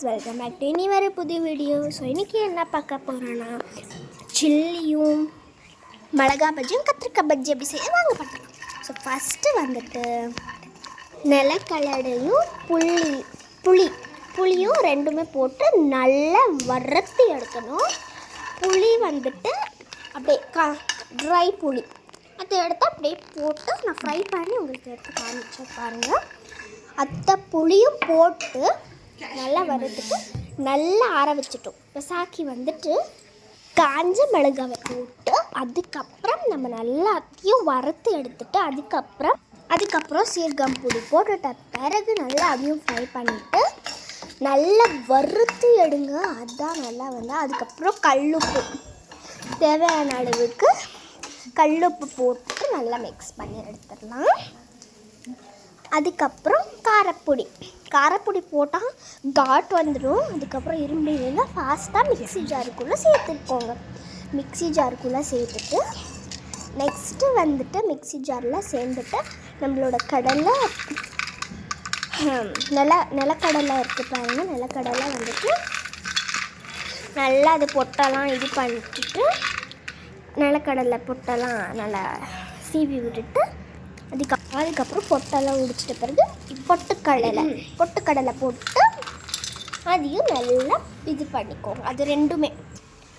Welcome back to இனி வர புது வீடியோ. ஸோ இன்றைக்கி என்ன பார்க்க போகிறோன்னா சில்லியும் மிளகா பஜ்ஜியும் கத்திரிக்காய் பஜ்ஜி எப்படி செய்ய வாங்க பார்க்கலாம். ஸோ ஃபஸ்ட்டு வந்துட்டு நிலக்கடலையும் புளியும் ரெண்டுமே போட்டு நல்லா வறுத்து எடுக்கணும். புளி வந்துட்டு அப்படியே ட்ரை புளி அதை எடுத்து அப்படியே போட்டு நான் ஃப்ரை பண்ணி உங்களுக்கு எடுத்து காமிச்சு பாருங்கள். அந்த புளியும் போட்டு நல்லா வறுத்துட்டு நல்லா ஆற வச்சுட்டோம். இப்போ சாக்கி வந்துட்டு காஞ்ச மிளகாவை போட்டு அதுக்கப்புறம் நம்ம எல்லாத்தையும் வறுத்து எடுத்துட்டு அதுக்கப்புறம் சீரகம் பொடி போட்டுட்ட பிறகு நல்லா அதையும் ஃப்ரை பண்ணிவிட்டு நல்லா வறுத்து எடுங்க. அதுதான் நல்லா அதுக்கப்புறம் கல்லுப்பு தேவையான அளவுக்கு கல்லுப்பு போட்டு நல்லா மிக்ஸ் பண்ணி எடுத்துடலாம். அதுக்கப்புறம் காரப்பொடி போட்டால் காட் வந்துடும். அதுக்கப்புறம் இரும்பு ஃபாஸ்ட்டாக மிக்ஸி ஜாருக்குள்ளே சேர்த்துட்டு நெக்ஸ்ட்டு வந்துட்டு மிக்ஸி ஜாரில் சேர்ந்துட்டு நம்மளோட கடலை நிலக்கடலை இருக்குது பாருங்கள். நிலக்கடலை வந்துட்டு நல்லா அது பொட்டெல்லாம் இது பண்ணிட்டு நிலக்கடலை பொட்டெல்லாம் நல்லா சீவி விட்டுட்டு அதுக்கப்புறம் பொட்டெல்லாம் உடிச்சிட்ட பிறகு பொட்டுக்கடலை போட்டு அதையும் நல்லா இது பண்ணிக்கோங்க. அது ரெண்டுமே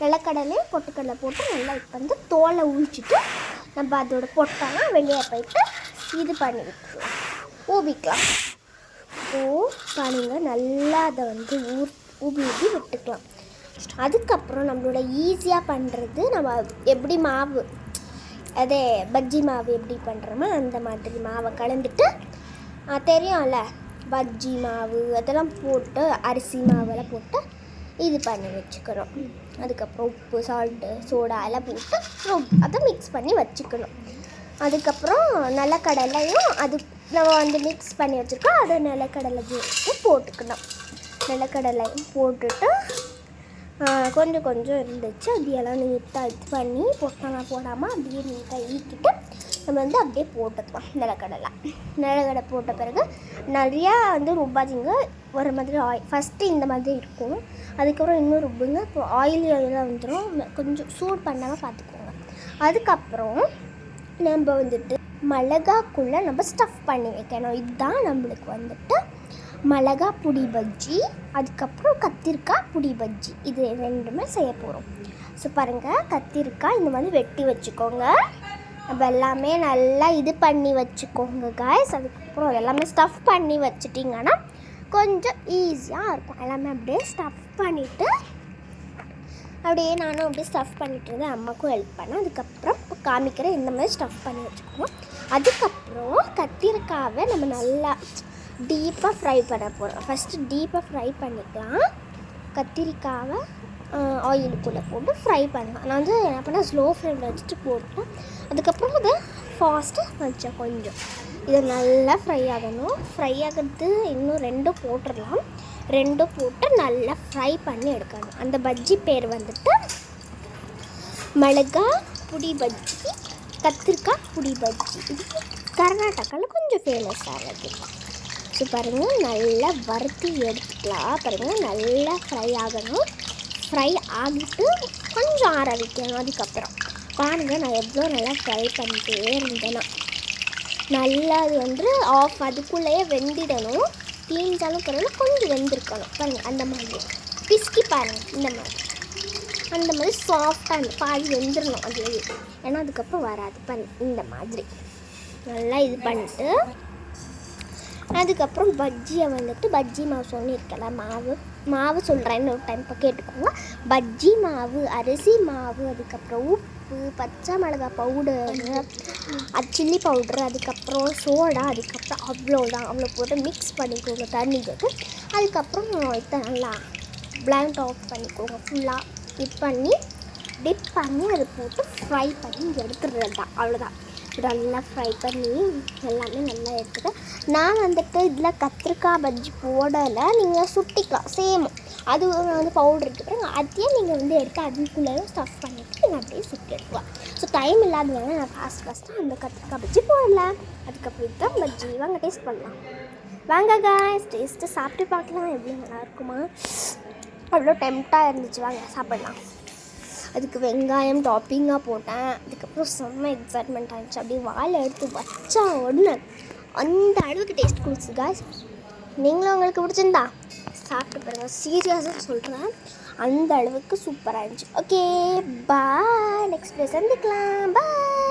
நிலக்கடலையும் பொட்டுக்கடலை போட்டு நல்லா இப்போ வந்து தோலை உழிச்சிட்டு நம்ம அதோட பொட்டெல்லாம் வெளியே போயிட்டு இது பண்ணி விட்டுருலாம், ஊபிக்கலாம். பாருங்க நல்லா அதை வந்து ஊபி விட்டுக்கலாம். அதுக்கப்புறம் நம்மளோட ஈஸியாக பண்ணுறது நம்ம எப்படி மாவு அதே பஜ்ஜி மாவு எப்படி பண்ணுறோமோ அந்த மாதிரி மாவை கலந்துட்டு தெரியும்ல பஜ்ஜி மாவு அதெல்லாம் போட்டு அரிசி மாவெல்லாம் போட்டு இது பண்ணி வச்சுக்கணும். அதுக்கப்புறம் உப்பு சால்ட்டு சோடா எல்லாம் போட்டு அதை மிக்ஸ் பண்ணி வச்சுக்கணும். அதுக்கப்புறம் நிலக்கடலையும் அது நம்ம வந்து மிக்ஸ் பண்ணி வச்சுருக்கோம். அதை நிலக்கடலை போட்டுக்கணும். நிலக்கடலையும் போட்டுட்டு கொஞ்சம் இருந்துச்சு அதையெல்லாம் நீட்டாக இது பண்ணி பொட்டெல்லாம் போடாமல் அப்படியே நீட்டாக ஈக்கிட்டு நம்ம வந்து அப்படியே போட்டுக்கலாம். நிலக்கடலை போட்ட பிறகு நிறையா வந்து ருப்பாச்சிங்க ஒரு மாதிரி ஃபஸ்ட்டு இந்த மாதிரி இருக்கும். அதுக்கப்புறம் இன்னும் ருப்புங்க இப்போ ஆயிலாக வந்துடும். கொஞ்சம் சூடு பண்ணாமல் பார்த்துக்கோங்க. அதுக்கப்புறம் நம்ம வந்துட்டு மிளகாக்குள்ளே நம்ம ஸ்டஃப் பண்ணி வைக்கணும். இதுதான் நம்மளுக்கு வந்துட்டு மிளகா புடி பஜ்ஜி, அதுக்கப்புறம் கத்திரிக்காய் புடி பஜ்ஜி, இது ரெண்டுமே செய்ய போகிறோம். ஸோ பாருங்கள், கத்திரிக்காய் இந்த மாதிரி வெட்டி வச்சுக்கோங்க. நம்ம எல்லாமே நல்லா இது பண்ணி வச்சுக்கோங்க காய்ஸ். அதுக்கப்புறம் எல்லாமே ஸ்டஃப் பண்ணி வச்சிட்டிங்கன்னா கொஞ்சம் ஈஸியாக இருக்கும். எல்லாமே அப்படியே ஸ்டஃப் பண்ணிவிட்டு அப்படியே நானும் அப்படியே ஸ்டஃப் பண்ணிட்டு இருந்தேன். அம்மாவுக்கும் ஹெல்ப் பண்ணேன். அதுக்கப்புறம் இப்போ காமிக்கிறேன் இந்த மாதிரி ஸ்டஃப் பண்ணி வச்சுக்கோங்க. அதுக்கப்புறம் கத்திரிக்காவை நம்ம நல்லா டீப்பாக ஃப்ரை பண்ண போகிறோம். ஃபஸ்ட்டு டீப்பாக ஃப்ரை பண்ணிக்கலாம். கத்திரிக்காவை ஆயிலுக்குள்ளே போட்டு ஃப்ரை பண்ணலாம். நான் வந்து என்ன பண்ணேன், ஸ்லோ ஃப்ளேமில் வச்சுட்டு போட்டேன். அதுக்கப்புறம் அதை ஃபாஸ்ட்டாக வச்சேன். கொஞ்சம் இது நல்லா ஃப்ரை ஆகணும். ஃப்ரை ஆகிறது இன்னும் ரெண்டும் போட்டுடலாம். ரெண்டும் போட்டு நல்லா ஃப்ரை பண்ணி எடுக்கணும். அந்த பஜ்ஜி பேர் வந்துட்டு மிளகா புடி பஜ்ஜி, கத்திரிக்காய் புடி பஜ்ஜி. இது கர்நாடகாவில் கொஞ்சம் ஃபேமஸ் ஆகுது. ஸோ பாருங்கள், நல்லா வறுத்து எடுத்துக்கலாம். பாருங்கள், நல்லா ஃப்ரை ஆகணும். ஃப்ரை ஆகிட்டு கொஞ்சம் ஆற வைக்கணும். அதுக்கப்புறம் பாருங்கள், நான் எவ்வளோ நல்லா ஃப்ரை பண்ணிட்டே இருந்தேன்னா நல்லா அது வந்து அதுக்குள்ளேயே வெந்திடணும். தீஞ்சாலும் பரவாயில்ல, கொஞ்சம் வெந்திருக்கணும். பாருங்கள், அந்த மாதிரி பிஸ்கி பாருங்கள், அந்த மாதிரி சாஃப்டாக பாதி வெந்துடணும் அதுலேயே. ஏன்னா அதுக்கப்புறம் வராது. இந்த மாதிரி நல்லா இது பண்ணிட்டு அதுக்கப்புறம் பஜ்ஜியை வந்துட்டு பஜ்ஜி மாவு சொல்லியிருக்கல, மாவு சொல்கிறேன்னு ஒரு டைம் இப்போ கேட்டுக்கோங்க. பஜ்ஜி மாவு, அரிசி மாவு, அதுக்கப்புறம் உப்பு, பச்சை மிளகாய் பவுடரு, சில்லி பவுட்ரு, அதுக்கப்புறம் சோடா, அதுக்கப்புறம் அவ்வளோ போட்டு மிக்ஸ் பண்ணிக்கோங்க தண்ணி போட்டு. அதுக்கப்புறம் இதை நல்லா பிளாண்ட் ஆஃப் பண்ணிக்கோங்க. ஃபுல்லாக டிப் பண்ணி அதை போட்டு ஃப்ரை பண்ணி எடுத்துடுறது தான். அவ்வளோதான். நல்லா ஃப்ரை பண்ணி எல்லாமே நல்லா எடுத்துட்டு நான் வந்துட்டு இதில் கத்திரிக்காய் பஜ்ஜி போடலை. நீங்கள் சுட்டிக்கலாம் சேம். அது வந்து பவுடர் எடுத்துக்கிறேன். அதையே நீங்கள் வந்து எடுத்து அதுக்குள்ளே ஸ்டஃப் பண்ணிவிட்டு நீங்கள் அப்படியே சுட்டி எடுத்துக்கலாம். ஸோ டைம் இல்லாதவங்க நான் ஃபஸ்ட்டாக அந்த கத்திரிக்காய் பஜ்ஜி போடல. அதுக்கப்புறம் தான் பஜ்ஜி வாங்க டேஸ்ட் பண்ணலாம். வாங்க காய்ஸ், டேஸ்ட்டு சாப்பிட்டு பார்க்கலாம் எப்படி நல்லா இருக்குமா. அவ்வளோ டெம்ப்டாக இருந்துச்சு, வாங்க சாப்பிட்லாம். அதுக்கு வெங்காயம் டாப்பிங்காக போட்டேன். அதுக்கப்புறம் செம்ம எக்ஸைட்மெண்ட் ஆகிடுச்சு. அப்படியே வாழை எடுத்து வச்சா உடனே அந்த அளவுக்கு டேஸ்ட் கொடுத்து காய்ஸ். நீங்களும் உங்களுக்கு பிடிச்சிருந்தா சாப்பிட்டு பாருங்கள். சீரியஸாக சொல்கிறேன், அந்த அளவுக்கு சூப்பராக இருந்துச்சு. ஓகே பாய், நெக்ஸ்ட் டே சந்திக்கலாம். பாய்.